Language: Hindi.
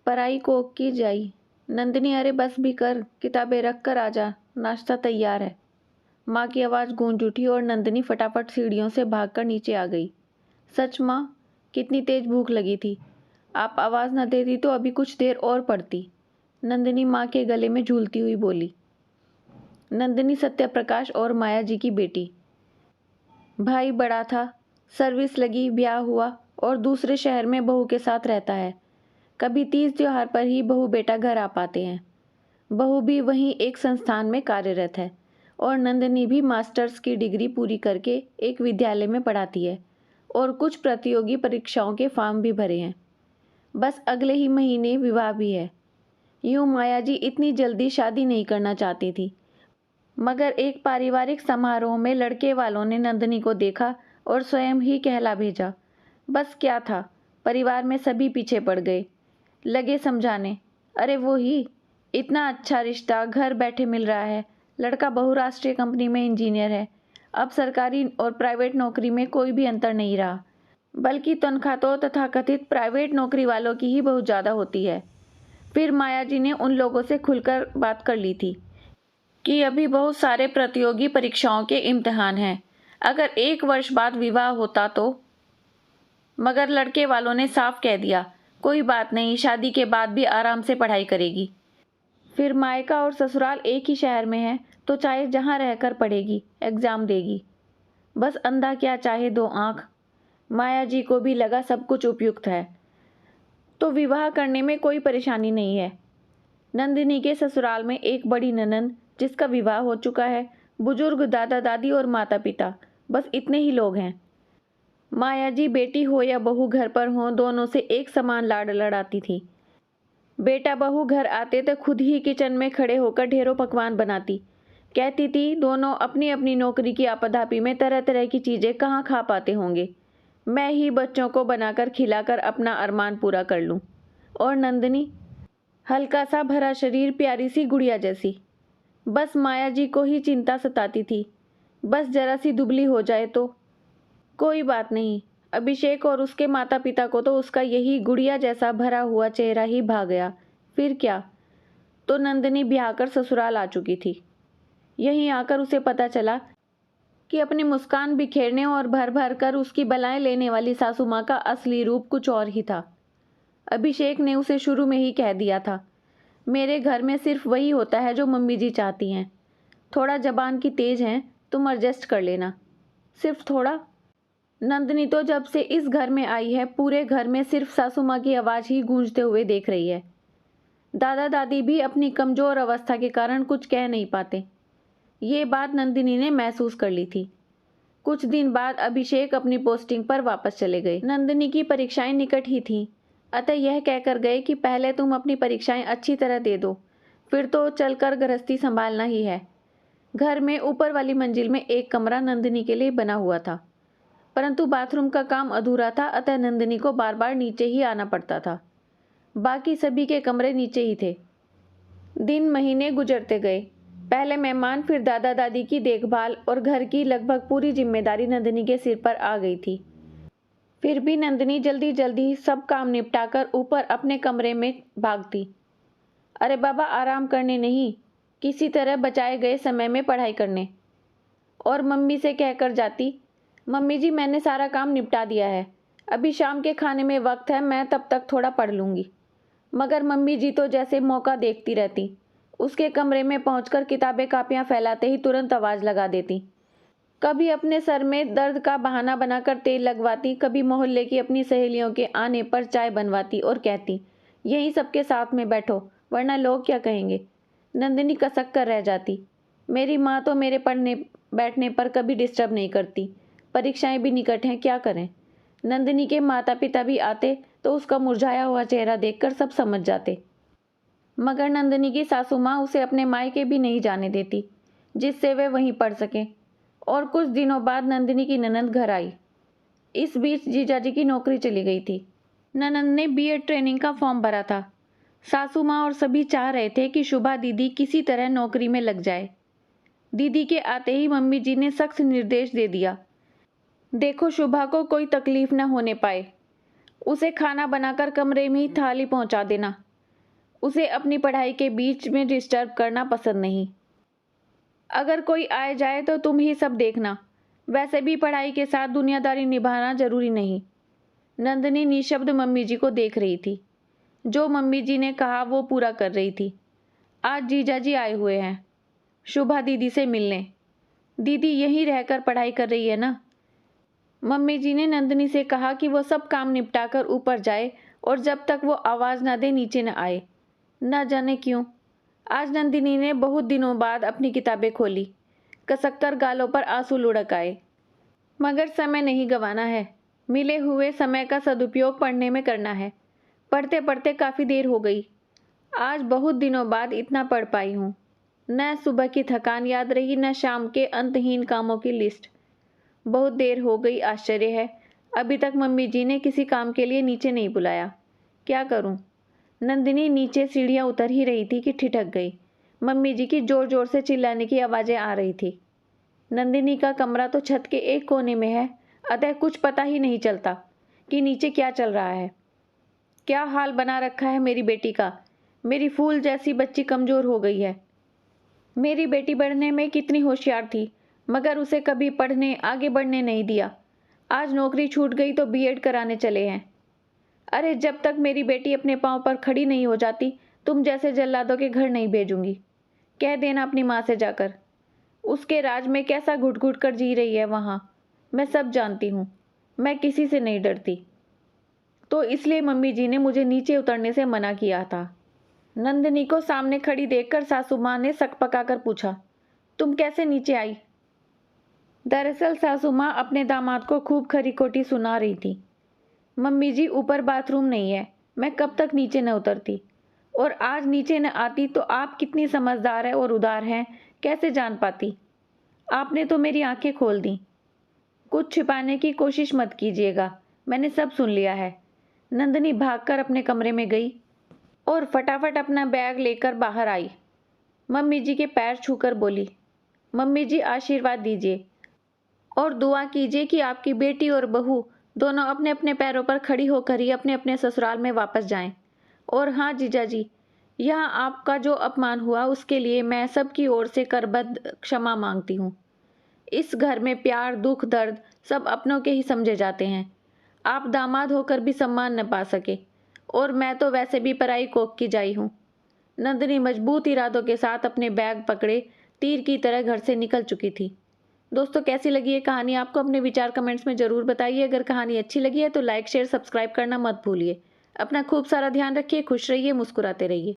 पराई कोक की जाई। नंदिनी, अरे बस भी कर, किताबें रख कर आ जा, नाश्ता तैयार है। माँ की आवाज़ गूंज उठी और नंदिनी फटाफट सीढ़ियों से भागकर नीचे आ गई। सच माँ, कितनी तेज भूख लगी थी। आप आवाज़ न देती तो अभी कुछ देर और पड़ती। नंदिनी माँ के गले में झूलती हुई बोली। नंदिनी सत्यप्रकाश और माया जी की बेटी। भाई बड़ा था, सर्विस लगी, ब्याह हुआ और दूसरे शहर में बहू के साथ रहता है। कभी तीज त्योहार पर ही बहू बेटा घर आ पाते हैं। बहू भी वहीं एक संस्थान में कार्यरत है और नंदिनी भी मास्टर्स की डिग्री पूरी करके एक विद्यालय में पढ़ाती है और कुछ प्रतियोगी परीक्षाओं के फॉर्म भी भरे हैं। बस अगले ही महीने विवाह भी है। यूँ माया जी इतनी जल्दी शादी नहीं करना चाहती थी, मगर एक पारिवारिक समारोह में लड़के वालों ने नंदिनी को देखा और स्वयं ही कहला भेजा। बस क्या था, परिवार में सभी पीछे पड़ गए, लगे समझाने। अरे वो ही, इतना अच्छा रिश्ता घर बैठे मिल रहा है, लड़का बहुराष्ट्रीय कंपनी में इंजीनियर है। अब सरकारी और प्राइवेट नौकरी में कोई भी अंतर नहीं रहा, बल्कि तनख्वाह तो तथाकथित प्राइवेट नौकरी वालों की ही बहुत ज़्यादा होती है। फिर माया जी ने उन लोगों से खुलकर बात कर ली थी कि अभी बहुत सारे प्रतियोगी परीक्षाओं के इम्तिहान हैं, अगर 1 वर्ष बाद विवाह होता तो। मगर लड़के वालों ने साफ कह दिया, कोई बात नहीं, शादी के बाद भी आराम से पढ़ाई करेगी। फिर मायका और ससुराल एक ही शहर में है तो चाहे जहाँ रहकर पढ़ेगी, एग्ज़ाम देगी। बस अंधा क्या चाहे दो आँख। माया जी को भी लगा सब कुछ उपयुक्त है तो विवाह करने में कोई परेशानी नहीं है। नंदिनी के ससुराल में एक बड़ी ननंद जिसका विवाह हो चुका है, बुजुर्ग दादा दादी और माता पिता, बस इतने ही लोग हैं। माया जी बेटी हो या बहू घर पर हो, दोनों से एक समान लाड लड़ाती थी। बेटा बहू घर आते तो खुद ही किचन में खड़े होकर ढेरों पकवान बनाती। कहती थी दोनों अपनी अपनी नौकरी की आपाधापी में तरह तरह की चीज़ें कहाँ खा पाते होंगे, मैं ही बच्चों को बनाकर खिलाकर अपना अरमान पूरा कर लूँ। और नंदिनी, हल्का सा भरा शरीर, प्यारी सी गुड़िया जैसी। बस माया जी को ही चिंता सताती थी, बस जरा सी दुबली हो जाए तो। कोई बात नहीं, अभिषेक और उसके माता पिता को तो उसका यही गुड़िया जैसा भरा हुआ चेहरा ही भा गया। फिर क्या। तो नंदिनी ब्याह कर ससुराल आ चुकी थी। यहीं आकर उसे पता चला कि अपनी मुस्कान बिखेरने और भर भर कर उसकी बलाएं लेने वाली सासू माँ का असली रूप कुछ और ही था। अभिषेक ने उसे शुरू में ही कह दिया था, मेरे घर में सिर्फ वही होता है जो मम्मी जी चाहती हैं। थोड़ा जबान की तेज हैं, तुम एडजस्ट कर लेना, सिर्फ थोड़ा। नंदिनी तो जब से इस घर में आई है पूरे घर में सिर्फ सासू माँ की आवाज़ ही गूंजते हुए देख रही है। दादा दादी भी अपनी कमज़ोर अवस्था के कारण कुछ कह नहीं पाते। ये बात नंदिनी ने महसूस कर ली थी। कुछ दिन बाद अभिषेक अपनी पोस्टिंग पर वापस चले गए। नंदिनी की परीक्षाएं निकट ही थीं, अतः यह कहकर गए कि पहले तुम अपनी परीक्षाएं अच्छी तरह दे दो, फिर तो चलकर गृहस्थी संभालना ही है। घर में ऊपर वाली मंजिल में एक कमरा नंदिनी के लिए बना हुआ था, परंतु बाथरूम का काम अधूरा था, अतः नंदिनी को बार बार नीचे ही आना पड़ता था। बाकी सभी के कमरे नीचे ही थे। दिन महीने गुजरते गए। पहले मेहमान, फिर दादा दादी की देखभाल और घर की लगभग पूरी जिम्मेदारी नंदिनी के सिर पर आ गई थी। फिर भी नंदिनी जल्दी जल्दी सब काम निपटाकर ऊपर अपने कमरे में भागती। अरे बाबा, आराम करने नहीं, किसी तरह बचाए गए समय में पढ़ाई करने। और मम्मी से कहकर जाती, मम्मी जी मैंने सारा काम निपटा दिया है, अभी शाम के खाने में वक्त है, मैं तब तक थोड़ा पढ़ लूँगी। मगर मम्मी जी तो जैसे मौका देखती रहती, उसके कमरे में पहुंचकर किताबें कापियां फैलाते ही तुरंत आवाज़ लगा देती। कभी अपने सर में दर्द का बहाना बनाकर तेल लगवाती, कभी मोहल्ले की अपनी सहेलियों के आने पर चाय बनवाती और कहती, यहीं सबके साथ में बैठो वरना लोग क्या कहेंगे। नंदिनी कसक कर रह जाती। मेरी माँ तो मेरे पढ़ने बैठने पर कभी डिस्टर्ब नहीं करती, परीक्षाएं भी निकट हैं, क्या करें। नंदिनी के माता पिता भी आते तो उसका मुरझाया हुआ चेहरा देखकर सब समझ जाते। मगर नंदिनी की सासू माँ उसे अपने मायके भी नहीं जाने देती, जिससे वे वहीं पढ़ सकें। और कुछ दिनों बाद नंदिनी की ननंद घर आई। इस बीच जीजाजी की नौकरी चली गई थी। ननंद ने बीएड ट्रेनिंग का फॉर्म भरा था। सासू माँ और सभी चाह रहे थे कि शुभा दीदी किसी तरह नौकरी में लग जाए। दीदी के आते ही मम्मी जी ने सख्त निर्देश दे दिया, देखो शुभा को कोई तकलीफ न होने पाए, उसे खाना बनाकर कमरे में ही थाली पहुंचा देना। उसे अपनी पढ़ाई के बीच में डिस्टर्ब करना पसंद नहीं। अगर कोई आए जाए तो तुम ही सब देखना, वैसे भी पढ़ाई के साथ दुनियादारी निभाना जरूरी नहीं। नंदिनी निशब्द मम्मी जी को देख रही थी। जो मम्मी जी ने कहा वो पूरा कर रही थी। आज जीजा जी आए हुए हैं शुभा दीदी से मिलने। दीदी यहीं रहकर पढ़ाई कर रही है ना? मम्मी जी ने नंदिनी से कहा कि वो सब काम निपटाकर ऊपर जाए और जब तक वो आवाज़ न दे नीचे न आए। न जाने क्यों आज नंदिनी ने बहुत दिनों बाद अपनी किताबें खोली। कसककर गालों पर आंसू लुढ़क आए। मगर समय नहीं गंवाना है। मिले हुए समय का सदुपयोग पढ़ने में करना है। पढ़ते पढ़ते काफ़ी देर हो गई। आज बहुत दिनों बाद इतना पढ़ पाई हूँ। न सुबह की थकान याद रही, न शाम के अंतहीन कामों की लिस्ट। बहुत देर हो गई। आश्चर्य है अभी तक मम्मी जी ने किसी काम के लिए नीचे नहीं बुलाया। क्या करूं? नंदिनी नीचे सीढ़ियां उतर ही रही थी कि ठिठक गई। मम्मी जी की जोर जोर से चिल्लाने की आवाज़ें आ रही थी। नंदिनी का कमरा तो छत के एक कोने में है, अतः कुछ पता ही नहीं चलता कि नीचे क्या चल रहा है। क्या हाल बना रखा है मेरी बेटी का। मेरी फूल जैसी बच्ची कमज़ोर हो गई है। मेरी बेटी बढ़ने में कितनी होशियार थी, मगर उसे कभी पढ़ने आगे बढ़ने नहीं दिया। आज नौकरी छूट गई तो बीएड कराने चले हैं। अरे जब तक मेरी बेटी अपने पाँव पर खड़ी नहीं हो जाती, तुम जैसे जल्लादों के घर नहीं भेजूंगी। कह देना अपनी माँ से जाकर। उसके राज में कैसा घुट घुट कर जी रही है वहाँ, मैं सब जानती हूँ। मैं किसी से नहीं डरती। तो इसलिए मम्मी जी ने मुझे नीचे उतरने से मना किया था। नंदिनी को सामने खड़ी देखकर सासू माँ ने सकपकाकर पूछा, तुम कैसे नीचे आई? दरअसल सासू माँ अपने दामाद को खूब खरी खोटी सुना रही थी। मम्मी जी ऊपर बाथरूम नहीं है, मैं कब तक नीचे न उतरती। और आज नीचे न आती तो आप कितनी समझदार है और उदार हैं कैसे जान पाती। आपने तो मेरी आंखें खोल दी। कुछ छिपाने की कोशिश मत कीजिएगा, मैंने सब सुन लिया है। नंदिनी भागकर अपने कमरे में गई और फटाफट अपना बैग लेकर बाहर आई। मम्मी जी के पैर छूकर बोली, मम्मी जी आशीर्वाद दीजिए और दुआ कीजिए कि आपकी बेटी और बहू दोनों अपने अपने पैरों पर खड़ी होकर ही अपने अपने ससुराल में वापस जाएं। और हाँ जीजा जी, यहाँ आपका जो अपमान हुआ उसके लिए मैं सबकी ओर से करबद्ध क्षमा मांगती हूँ। इस घर में प्यार दुख दर्द सब अपनों के ही समझे जाते हैं। आप दामाद होकर भी सम्मान न पा सके, और मैं तो वैसे भी पराई कोख की जाई हूँ। नंदिनी मजबूत इरादों के साथ अपने बैग पकड़े तीर की तरह घर से निकल चुकी थी। दोस्तों कैसी लगी ये कहानी आपको? अपने विचार कमेंट्स में ज़रूर बताइए। अगर कहानी अच्छी लगी है तो लाइक शेयर सब्सक्राइब करना मत भूलिए। अपना खूब सारा ध्यान रखिए, खुश रहिए, मुस्कुराते रहिए।